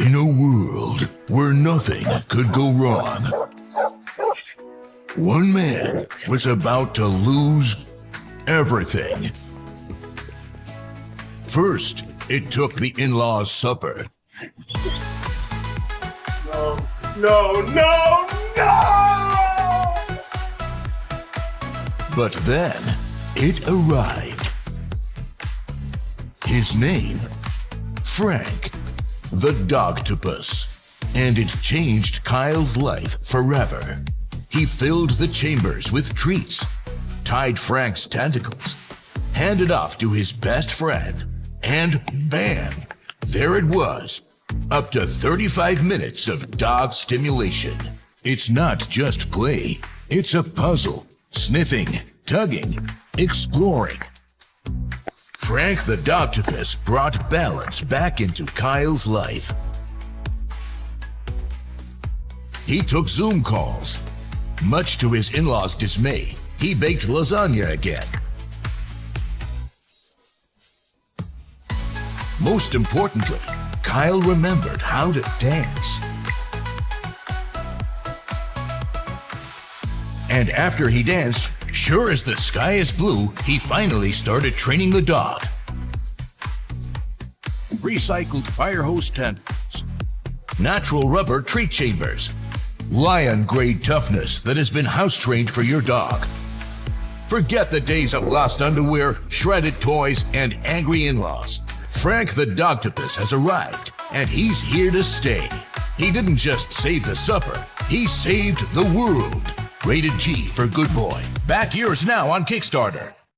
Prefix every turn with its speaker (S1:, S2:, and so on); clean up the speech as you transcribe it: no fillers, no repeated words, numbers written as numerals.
S1: In a world where nothing could go wrong, one man was about to lose everything. First, it took the in-laws' supper.
S2: No!
S1: But then, it arrived. His name? Frank, the Dogtopus. And it changed Kyle's life forever. He filled the chambers with treats, tied Frank's tentacles, handed off to his best friend, and bam, there it was. Up to 35 minutes of dog stimulation. It's not just play, it's a puzzle. Sniffing, tugging, exploring. Frank the Dogtopus brought balance back into Kyle's life. He took Zoom calls. Much to his in-laws' dismay, he baked lasagna again. Most importantly, Kyle remembered how to dance. And after he danced, sure as the sky is blue, he finally started training the dog. Recycled fire hose tentacles, natural rubber treat chambers, lion-grade toughness that has been house-trained for your dog. Forget the days of lost underwear, shredded toys, and angry in-laws. Frank the Dogtopus has arrived, and he's here to stay. He didn't just save the supper, he saved the world. Rated G for Good Boy. Back yours now on Kickstarter.